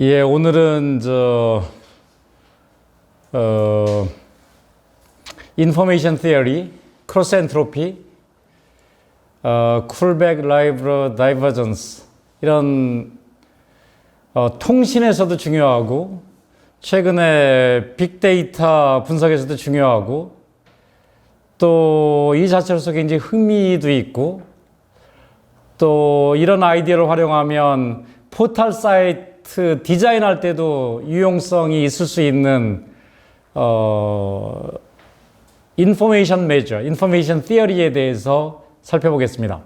예, 오늘은 인포메이션 티어리, 크로스 엔트로피, 쿨백 라이브 다이버전스 이런 통신에서도 중요하고 최근에 빅데이터 분석에서도 중요하고 또 이 자체로서 굉장히 흥미도 있고 또 이런 아이디어를 활용하면 포털 사이트 디자인할 때도 유용성이 있을 수 있는 인포메이션 메저, 인포메이션 티어리에 대해서 살펴보겠습니다.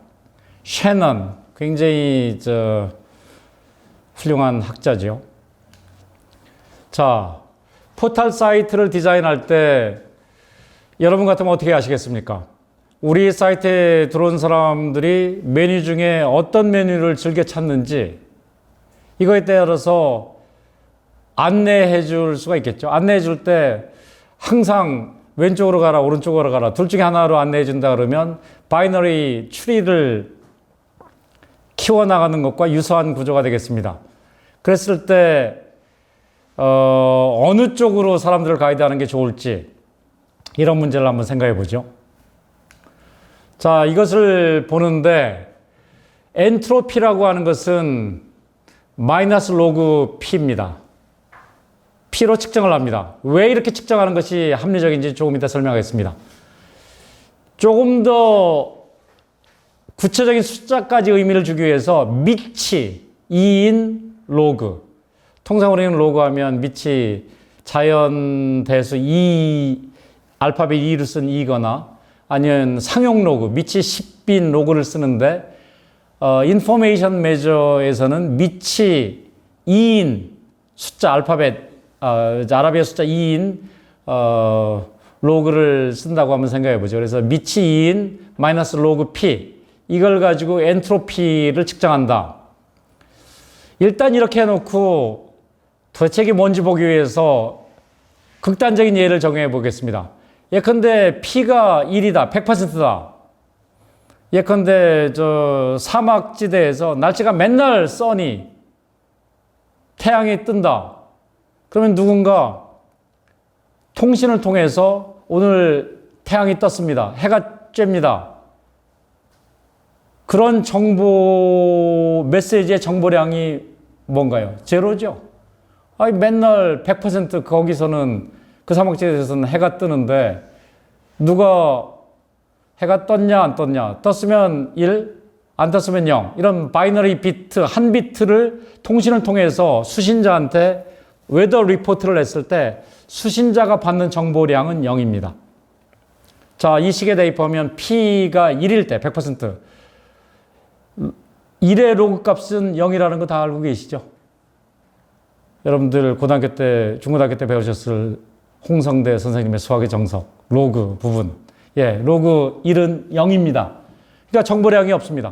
셰넌, 굉장히 훌륭한 학자죠. 자, 포털 사이트를 디자인할 때 여러분 같으면 어떻게 하시겠습니까? 우리 사이트에 들어온 사람들이 메뉴 중에 어떤 메뉴를 즐겨 찾는지 이거에 따라서 안내해 줄 수가 있겠죠. 안내해 줄 때 항상 왼쪽으로 가라, 오른쪽으로 가라, 둘 중에 하나로 안내해 준다 그러면 바이너리 추리를 키워나가는 것과 유사한 구조가 되겠습니다. 그랬을 때 어느 쪽으로 사람들을 가이드하는 게 좋을지 이런 문제를 한번 생각해 보죠. 자, 이것을 보는데 엔트로피라고 하는 것은 마이너스 로그 P입니다. P로 측정을 합니다. 왜 이렇게 측정하는 것이 합리적인지 조금 이따 설명하겠습니다. 조금 더 구체적인 숫자까지 의미를 주기 위해서 미치, 2인 로그. 통상 우리는 로그 하면 미치 자연 대수 2, 알파벳 2를 쓴 2거나 아니면 상용 로그, 미치 10빈 로그를 쓰는데 인포메이션 메저에서는 미치 2인 숫자 알파벳 아라비아 숫자 2인 로그를 쓴다고 한번 생각해 보죠. 그래서 미치 2인 마이너스 로그 P 이걸 가지고 엔트로피를 측정한다. 일단 이렇게 해놓고 도대체 이게 뭔지 보기 위해서 극단적인 예를 정해 보겠습니다. 예컨대 P가 1이다, 100%다. 예컨대 사막지대에서 날씨가 맨날 써니 태양이 뜬다. 그러면 누군가 통신을 통해서 오늘 태양이 떴습니다. 해가 쬐입니다. 그런 정보, 메시지의 정보량이 뭔가요? 제로죠. 아니, 맨날 100% 거기서는 그 사막지대에서는 해가 뜨는데 누가 해가 떴냐 안 떴냐, 떴으면 1, 안 떴으면 0 이런 바이너리 비트 한 비트를 통신을 통해서 수신자한테 웨더 리포트를 했을 때 수신자가 받는 정보량은 0입니다. 자, 이 식에 대입하면 P가 1일 때 100% 1의 로그 값은 0이라는 거 다 알고 계시죠? 여러분들 고등학교 때, 중고등학교 때 배우셨을 홍성대 선생님의 수학의 정석, 로그 부분. 예, 로그 1은 0입니다. 그러니까 정보량이 없습니다.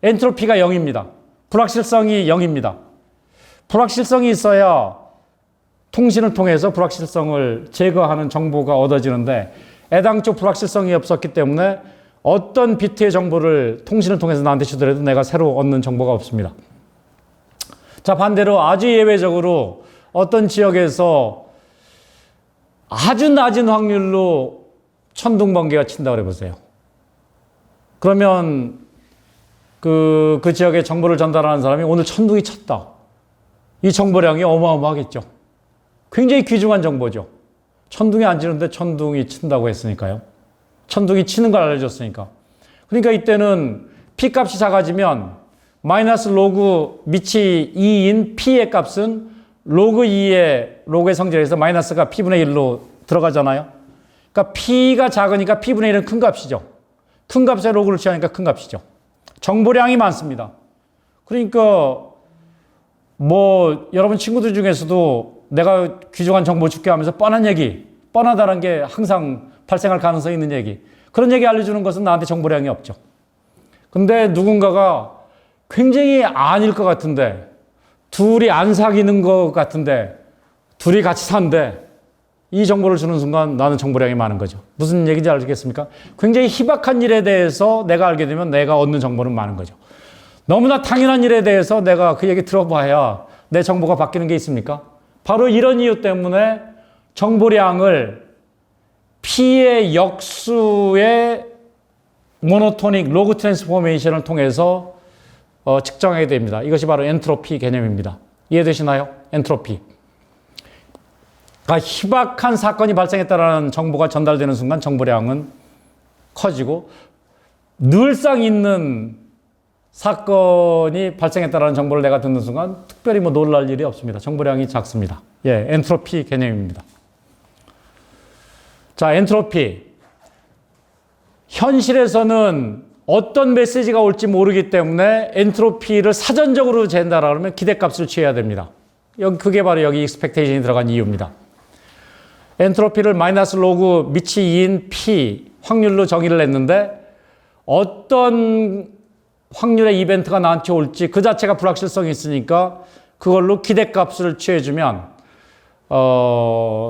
엔트로피가 0입니다. 불확실성이 0입니다. 불확실성이 있어야 통신을 통해서 불확실성을 제거하는 정보가 얻어지는데 애당초 불확실성이 없었기 때문에 어떤 비트의 정보를 통신을 통해서 나한테 주더라도 내가 새로 얻는 정보가 없습니다. 자, 반대로 아주 예외적으로 어떤 지역에서 아주 낮은 확률로 천둥 번개가 친다고 해보세요. 그러면 그 지역에 정보를 전달하는 사람이 오늘 천둥이 쳤다. 이 정보량이 어마어마하겠죠. 굉장히 귀중한 정보죠. 천둥이 안 치는데 천둥이 친다고 했으니까요. 천둥이 치는 걸 알려줬으니까. 그러니까 이때는 P 값이 작아지면 마이너스 로그 미치 2인 P의 값은 로그 2의 로그의 성질에서 마이너스가 P분의 1로 들어가잖아요. 그러니까 P가 작으니까 P분의 1은 큰 값이죠. 큰 값에 로그를 취하니까 큰 값이죠. 정보량이 많습니다. 그러니까 여러분 친구들 중에서도 내가 귀중한 정보 줄게 하면서 뻔한 얘기, 뻔하다는 게 항상 발생할 가능성이 있는 얘기. 그런 얘기 알려주는 것은 나한테 정보량이 없죠. 근데 누군가가 굉장히 아닐 것 같은데, 둘이 안 사귀는 것 같은데, 둘이 같이 산대. 이 정보를 주는 순간 나는 정보량이 많은 거죠. 무슨 얘기인지 알겠습니까? 굉장히 희박한 일에 대해서 내가 알게 되면 내가 얻는 정보는 많은 거죠. 너무나 당연한 일에 대해서 내가 그 얘기 들어봐야 내 정보가 바뀌는 게 있습니까? 바로 이런 이유 때문에 정보량을 P의 역수의 모노토닉 로그 트랜스포메이션을 통해서 측정하게 됩니다. 이것이 바로 엔트로피 개념입니다. 이해되시나요? 엔트로피. 그러니까 희박한 사건이 발생했다는 정보가 전달되는 순간 정보량은 커지고, 늘상 있는 사건이 발생했다는 정보를 내가 듣는 순간 특별히 뭐 놀랄 일이 없습니다. 정보량이 작습니다. 예, 엔트로피 개념입니다. 자, 엔트로피. 현실에서는 어떤 메시지가 올지 모르기 때문에 엔트로피를 사전적으로 잰다라 그러면 기대값을 취해야 됩니다. 그게 바로 여기 익스펙테이션이 들어간 이유입니다. 엔트로피를 마이너스 로그 미치 2인 P 확률로 정의를 했는데, 어떤 확률의 이벤트가 나한테 올지 그 자체가 불확실성이 있으니까 그걸로 기대값을 취해주면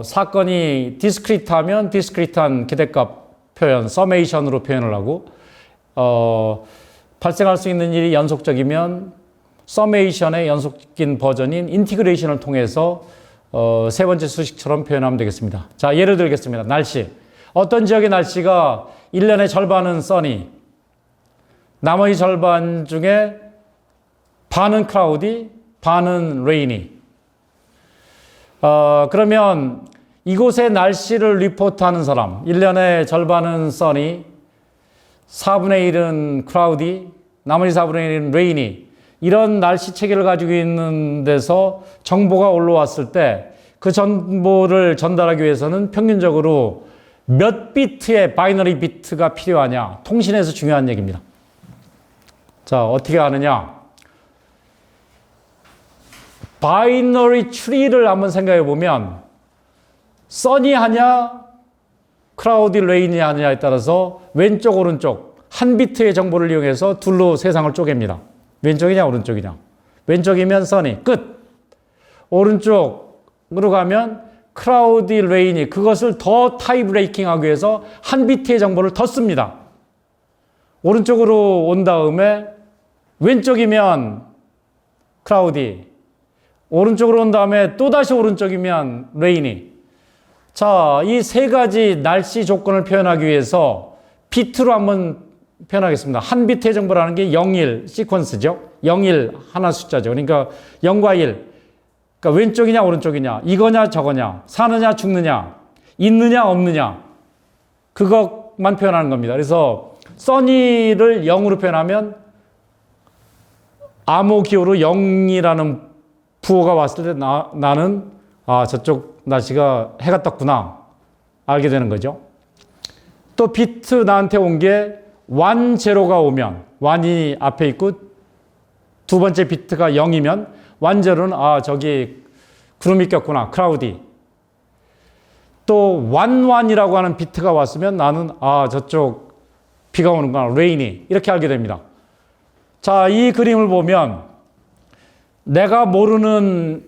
사건이 디스크리트하면 디스크리트한 기대값 표현, 서메이션으로 표현을 하고, 발생할 수 있는 일이 연속적이면 서메이션의 연속적인 버전인 인티그레이션을 통해서 세 번째 수식처럼 표현하면 되겠습니다. 자, 예를 들겠습니다. 날씨. 어떤 지역의 날씨가 1년의 절반은 써니, 나머지 절반 중에 반은 크라우디, 반은 레이니. 그러면 이곳의 날씨를 리포트하는 사람, 1년의 절반은 써니, 4분의 1은 크라우디, 나머지 4분의 1은 레이니. 이런 날씨 체계를 가지고 있는 데서 정보가 올라왔을 때 그 정보를 전달하기 위해서는 평균적으로 몇 비트의 바이너리 비트가 필요하냐. 통신에서 중요한 얘기입니다. 자, 어떻게 하느냐. 바이너리 트리를 한번 생각해 보면 써니 하냐 크라우디 레인이 하느냐에 따라서 왼쪽 오른쪽 한 비트의 정보를 이용해서 둘로 세상을 쪼갭니다. 왼쪽이냐 오른쪽이냐. 왼쪽이면 써니 끝. 오른쪽으로 가면 크라우디 레인이, 그것을 더 타이 브레이킹하기 위해서 한 비트의 정보를 더 씁니다. 오른쪽으로 온 다음에 왼쪽이면 크라우디, 오른쪽으로 온 다음에 또다시 오른쪽이면 레이니. 자, 이 세 가지 날씨 조건을 표현하기 위해서 비트로 한번 표현하겠습니다. 한 비트의 정보라는 게 0, 1 시퀀스죠. 0, 1 하나 숫자죠. 그러니까 0과 1. 그러니까 왼쪽이냐 오른쪽이냐, 이거냐 저거냐, 사느냐 죽느냐, 있느냐 없느냐, 그것만 표현하는 겁니다. 그래서 써니를 0으로 표현하면 암호 기호로 0이라는 부호가 왔을 때 나는 저쪽 날씨가 해가 떴구나 알게 되는 거죠. 또 비트 나한테 온 게 1, 0가 오면, 1이 앞에 있고 두 번째 비트가 0이면 1, 0는 저기 구름이 꼈구나, 크라우디. 또 1, 1이라고 하는 비트가 왔으면 나는 저쪽 비가 오는구나, 레이니. 이렇게 알게 됩니다. 자, 이 그림을 보면 내가 모르는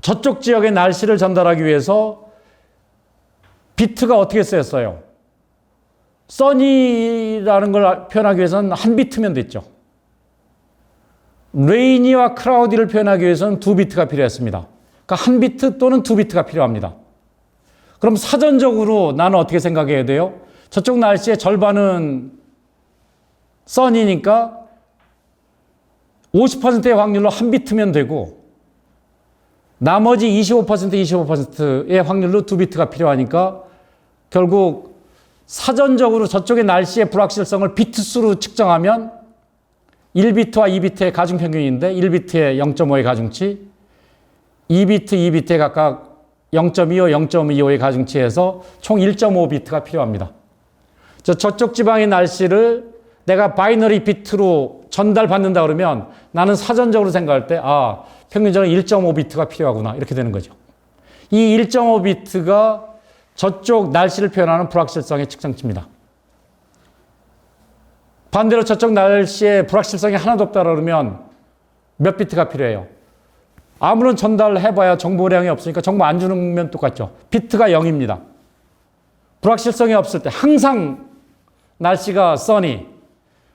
저쪽 지역의 날씨를 전달하기 위해서 비트가 어떻게 쓰였어요? 써니라는 걸 표현하기 위해서는 한 비트면 됐죠. 레이니와 크라우디를 표현하기 위해서는 두 비트가 필요했습니다. 그러니까 한 비트 또는 두 비트가 필요합니다. 그럼 사전적으로 나는 어떻게 생각해야 돼요? 저쪽 날씨의 절반은 써니니까 50%의 확률로 한 비트면 되고, 나머지 25%의 확률로 두 비트가 필요하니까 결국 사전적으로 저쪽의 날씨의 불확실성을 비트수로 측정하면 1비트와 2비트의 가중평균인데 1비트의 0.5의 가중치, 2비트, 2비트의 각각 0.25, 0.25의 가중치에서 총 1.5비트가 필요합니다. 저쪽 지방의 날씨를 내가 바이너리 비트로 전달받는다 그러면 나는 사전적으로 생각할 때 평균적으로 1.5비트가 필요하구나 이렇게 되는 거죠. 이 1.5비트가 저쪽 날씨를 표현하는 불확실성의 측정치입니다. 반대로 저쪽 날씨에 불확실성이 하나도 없다 그러면 몇 비트가 필요해요? 아무런 전달해봐야 정보량이 없으니까 정보 안 주면 똑같죠. 비트가 0입니다. 불확실성이 없을 때 항상 날씨가 써니,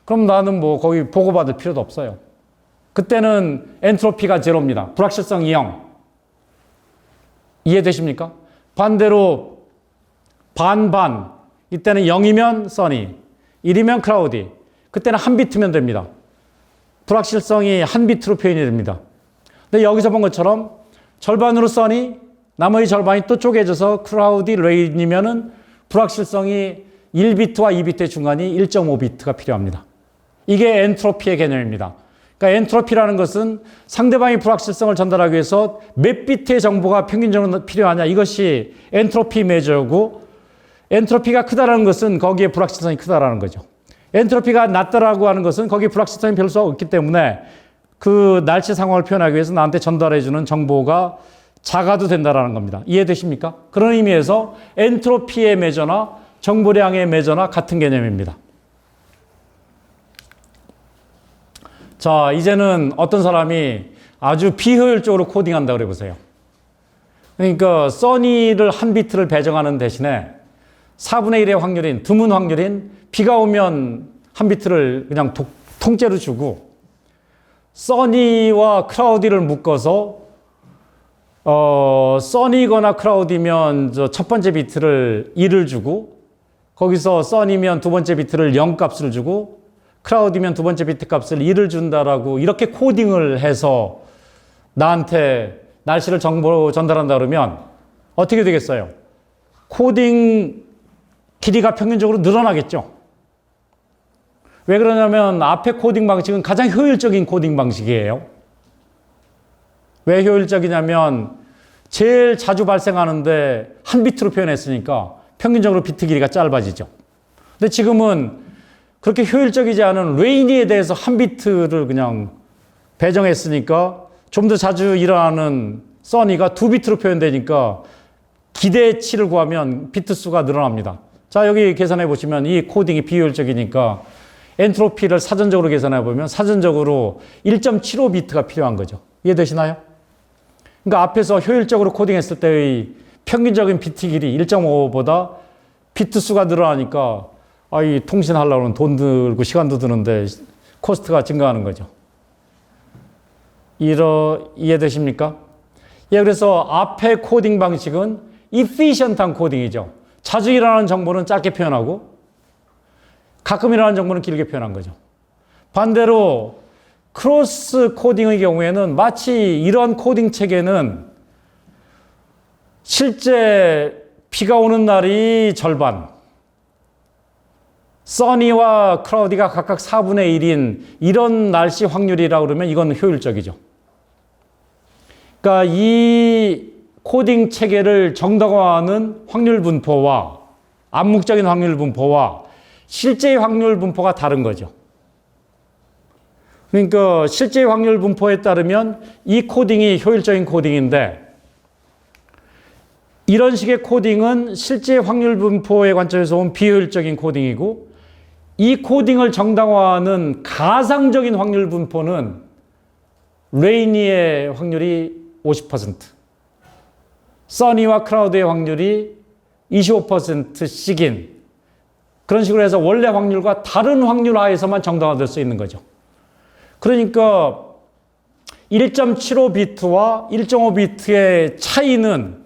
그럼 나는 뭐 거기 보고받을 필요도 없어요. 그때는 엔트로피가 제로입니다. 불확실성이 0. 이해되십니까? 반대로 반반. 이때는 0이면 써니, 1이면 클라우디. 그때는 한 비트면 됩니다. 불확실성이 한 비트로 표현이 됩니다. 근데 여기서 본 것처럼 절반으로 써니, 나머지 절반이 또 쪼개져서 클라우디, 레인이면은 불확실성이 1비트와 2비트의 중간이 1.5비트가 필요합니다. 이게 엔트로피의 개념입니다. 그러니까 엔트로피라는 것은 상대방이 불확실성을 전달하기 위해서 몇 비트의 정보가 평균적으로 필요하냐, 이것이 엔트로피 메저고, 엔트로피가 크다라는 것은 거기에 불확실성이 크다라는 거죠. 엔트로피가 낮다라고 하는 것은 거기에 불확실성이 별로 없기 때문에 그 날씨 상황을 표현하기 위해서 나한테 전달해주는 정보가 작아도 된다라는 겁니다. 이해되십니까? 그런 의미에서 엔트로피의 메저나 정보량의 메저나 같은 개념입니다. 자, 이제는 어떤 사람이 아주 비효율적으로 코딩한다고 그래 보세요. 그러니까 써니를 한 비트를 배정하는 대신에 4분의 1의 확률인, 드문 확률인 비가 오면 한 비트를 그냥 통째로 주고, 써니와 클라우디를 묶어서 써니거나 클라우디면 첫 번째 비트를 1을 주고, 거기서 써니면 두 번째 비트를 0 값을 주고, 클라우디면 두 번째 비트 값을 1을 준다라고 이렇게 코딩을 해서 나한테 날씨를 정보로 전달한다 그러면 어떻게 되겠어요? 코딩 길이가 평균적으로 늘어나겠죠. 왜 그러냐면 앞에 코딩 방식은 가장 효율적인 코딩 방식이에요. 왜 효율적이냐면 제일 자주 발생하는데 한 비트로 표현했으니까 평균적으로 비트 길이가 짧아지죠. 근데 지금은 그렇게 효율적이지 않은 레이니에 대해서 한 비트를 그냥 배정했으니까 좀 더 자주 일어나는 써니가 두 비트로 표현되니까 기대치를 구하면 비트 수가 늘어납니다. 자, 여기 계산해 보시면 이 코딩이 비효율적이니까 엔트로피를 사전적으로 계산해 보면 사전적으로 1.75비트가 필요한 거죠. 이해되시나요? 그러니까 앞에서 효율적으로 코딩했을 때의 평균적인 비트 길이 1.5보다 비트 수가 늘어나니까 이 통신하려면 돈 들고 시간도 드는데 코스트가 증가하는 거죠. 이해되십니까? 예, 그래서 앞에 코딩 방식은 efficient한 코딩이죠. 자주 일어나는 정보는 짧게 표현하고 가끔 일어나는 정보는 길게 표현한 거죠. 반대로 크로스 코딩의 경우에는 마치 이런 코딩 체계는 실제 비가 오는 날이 절반, 써니와 클라우디가 각각 4분의 1인 이런 날씨 확률이라고 그러면 이건 효율적이죠. 그러니까 이 코딩 체계를 정당화하는 확률 분포와 암묵적인 확률 분포와 실제의 확률 분포가 다른 거죠. 그러니까 실제의 확률 분포에 따르면 이 코딩이 효율적인 코딩인데, 이런 식의 코딩은 실제 확률 분포의 관점에서 온 비효율적인 코딩이고, 이 코딩을 정당화하는 가상적인 확률 분포는 레이니의 확률이 50%, 써니와 클라우드의 확률이 25%씩인 그런 식으로 해서 원래 확률과 다른 확률 하에서만 정당화될 수 있는 거죠. 그러니까 1.75비트와 1.5비트의 차이는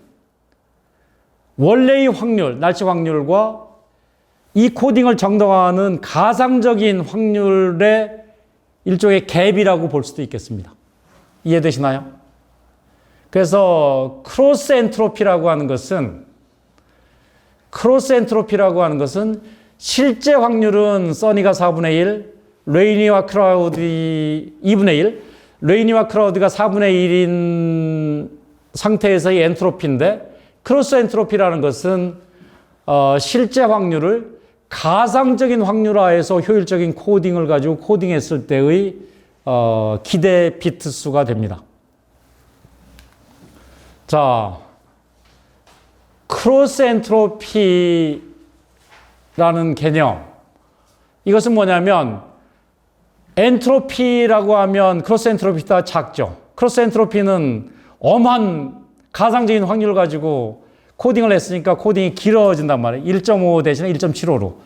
원래의 확률, 날씨 확률과 이 코딩을 정당화하는 가상적인 확률의 일종의 갭이라고 볼 수도 있겠습니다. 이해되시나요? 그래서 크로스 엔트로피라고 하는 것은 실제 확률은 써니가 4분의 1, 레이니와 클라우디 2분의 1, 레이니와 클라우드가 4분의 1인 상태에서의 엔트로피인데, 크로스 엔트로피라는 것은 실제 확률을 가상적인 확률화해서 효율적인 코딩을 가지고 코딩했을 때의 기대 비트 수가 됩니다. 자, 크로스 엔트로피라는 개념, 이것은 뭐냐면 엔트로피라고 하면 크로스 엔트로피보다 작죠. 크로스 엔트로피는 엄한 가상적인 확률을 가지고 코딩을 했으니까 코딩이 길어진단 말이에요. 1.5 대신에 1.75로.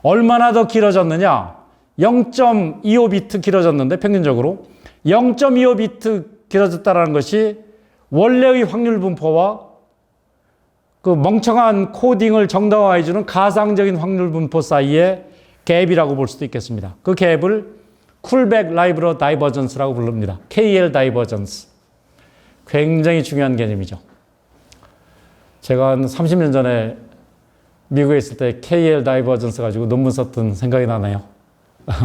얼마나 더 길어졌느냐? 0.25비트 길어졌는데 평균적으로 0.25비트 길어졌다는 것이 원래의 확률 분포와 그 멍청한 코딩을 정당화해주는 가상적인 확률 분포 사이의 갭이라고 볼 수도 있겠습니다. 그 갭을 쿨백 라이브러 다이버전스라고 부릅니다. KL 다이버전스. 굉장히 중요한 개념이죠. 제가 한 30년 전에 미국에 있을 때 KL 다이버전스 가지고 논문 썼던 생각이 나네요.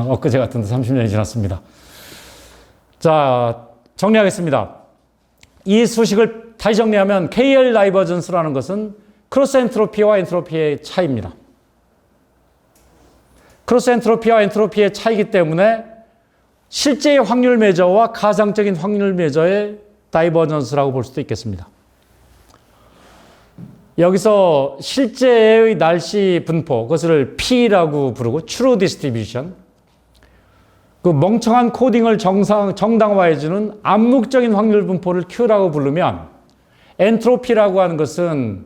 엊그제 같은데 30년이 지났습니다. 자, 정리하겠습니다. 이 수식을 다시 정리하면 KL 다이버전스라는 것은 크로스 엔트로피와 엔트로피의 차이입니다. 크로스 엔트로피와 엔트로피의 차이기 때문에 실제의 확률 매저와 가상적인 확률 매저의 다이버전스라고 볼 수도 있겠습니다. 여기서 실제의 날씨 분포, 그것을 P라고 부르고 True Distribution, 그 멍청한 코딩을 정당화해주는 암묵적인 확률 분포를 Q라고 부르면 엔트로피라고 하는 것은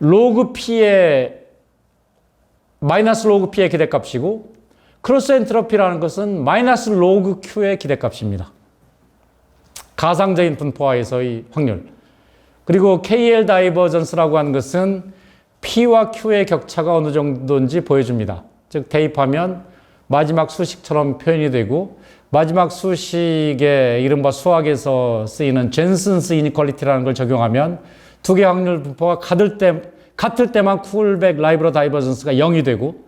로그 P의 마이너스 로그 P의 기대값이고 크로스 엔트로피라는 것은 마이너스 로그 Q의 기대값입니다. 가상적인 분포하에서의 확률. 그리고 KL 다이버전스라고 하는 것은 P와 Q의 격차가 어느 정도인지 보여줍니다. 즉 대입하면 마지막 수식처럼 표현이 되고 마지막 수식에 이른바 수학에서 쓰이는 젠슨스 이니퀄리티라는 걸 적용하면 두 개의 확률 분포가 같을 때만 쿨백 라이브러 다이버전스가 0이 되고,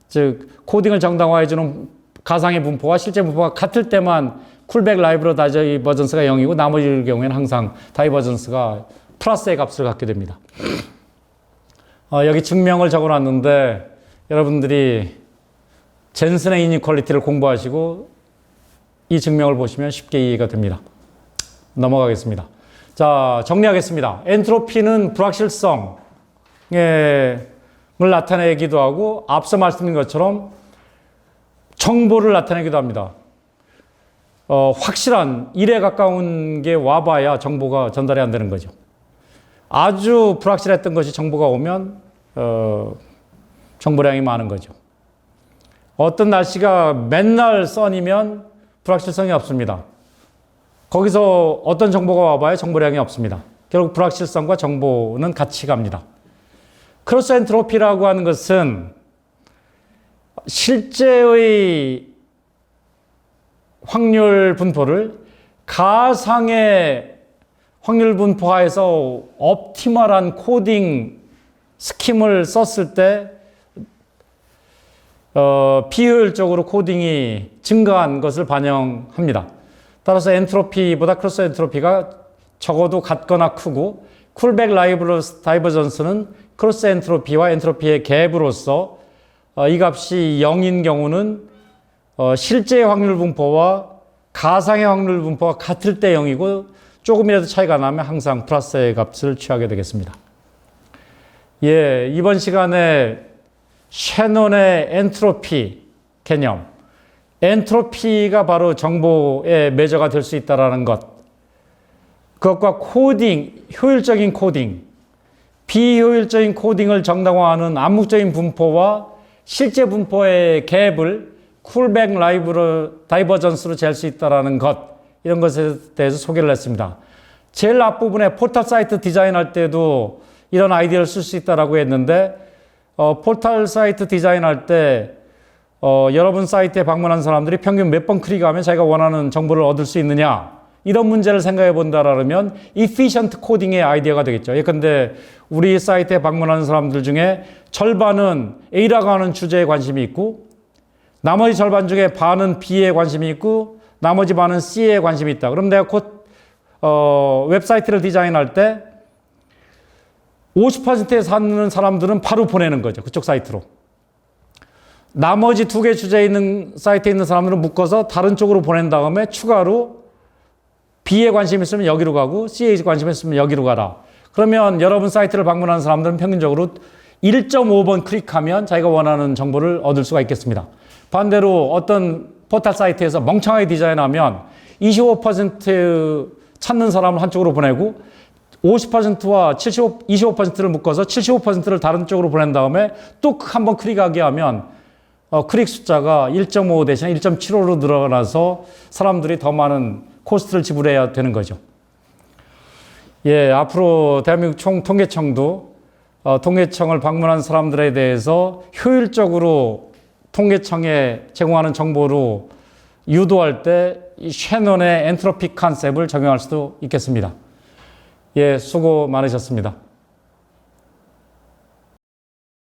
즉 코딩을 정당화해주는 가상의 분포와 실제 분포가 같을 때만 쿨백 라이브러 다이버전스가 0이고 나머지 경우에는 항상 다이버전스가 플러스의 값을 갖게 됩니다. 여기 증명을 적어놨는데 여러분들이 젠슨의 이니퀄리티를 공부하시고 이 증명을 보시면 쉽게 이해가 됩니다. 넘어가겠습니다. 자, 정리하겠습니다. 엔트로피는 불확실성을 나타내기도 하고 앞서 말씀드린 것처럼 정보를 나타내기도 합니다. 확실한 1에 가까운 게 와봐야 정보가 전달이 안 되는 거죠. 아주 불확실했던 것이 정보가 오면 정보량이 많은 거죠. 어떤 날씨가 맨날 선이면 불확실성이 없습니다. 거기서 어떤 정보가 와봐야 정보량이 없습니다. 결국 불확실성과 정보는 같이 갑니다. 크로스 엔트로피라고 하는 것은 실제의 확률 분포를 가상의 확률 분포하에서 옵티멀한 코딩 스킴을 썼을 때 비효율적으로 코딩이 증가한 것을 반영합니다. 따라서 엔트로피보다 크로스 엔트로피가 적어도 같거나 크고 쿨백 라이브러 다이버전스는 크로스 엔트로피와 엔트로피의 갭으로서 이 값이 0인 경우는 실제의 확률 분포와 가상의 확률 분포가 같을 때 0이고 조금이라도 차이가 나면 항상 플러스의 값을 취하게 되겠습니다. 예, 이번 시간에 셰논의 엔트로피 개념, 엔트로피가 바로 정보의 매저가 될 수 있다는 것, 그것과 코딩, 효율적인 코딩, 비효율적인 코딩을 정당화하는 암묵적인 분포와 실제 분포의 갭을 쿨백 라이브러 다이버전스로 잴 수 있다는 것, 이런 것에 대해서 소개를 했습니다. 제일 앞부분에 포털 사이트 디자인할 때도 이런 아이디어를 쓸 수 있다고 했는데 포털 사이트 디자인할 때 여러분 사이트에 방문한 사람들이 평균 몇 번 클릭하면 자기가 원하는 정보를 얻을 수 있느냐, 이런 문제를 생각해 본다라면 efficient 코딩의 아이디어가 되겠죠. 예컨대 우리 사이트에 방문하는 사람들 중에 절반은 A라고 하는 주제에 관심이 있고 나머지 절반 중에 반은 B에 관심이 있고 나머지 반은 C에 관심이 있다. 그럼 내가 곧 웹사이트를 디자인할 때 50%에 사는 사람들은 바로 보내는 거죠. 그쪽 사이트로. 나머지 두 개 주제에 있는 사이트에 있는 사람들은 묶어서 다른 쪽으로 보낸 다음에 추가로 B에 관심 있으면 여기로 가고 C에 관심 있으면 여기로 가라. 그러면 여러분 사이트를 방문하는 사람들은 평균적으로 1.5번 클릭하면 자기가 원하는 정보를 얻을 수가 있겠습니다. 반대로 어떤 포털 사이트에서 멍청하게 디자인하면 25% 찾는 사람을 한쪽으로 보내고 50%와 25%를 묶어서 75%를 다른 쪽으로 보낸 다음에 또 한 번 클릭하게 하면 클릭 숫자가 1.5 대신 1.75로 늘어나서 사람들이 더 많은 코스트를 지불해야 되는 거죠. 예, 앞으로 대한민국 총통계청도 통계청을 방문한 사람들에 대해서 효율적으로 통계청에 제공하는 정보로 유도할 때 이 셰넌의 엔트로피 컨셉을 적용할 수도 있겠습니다. 예, 수고 많으셨습니다.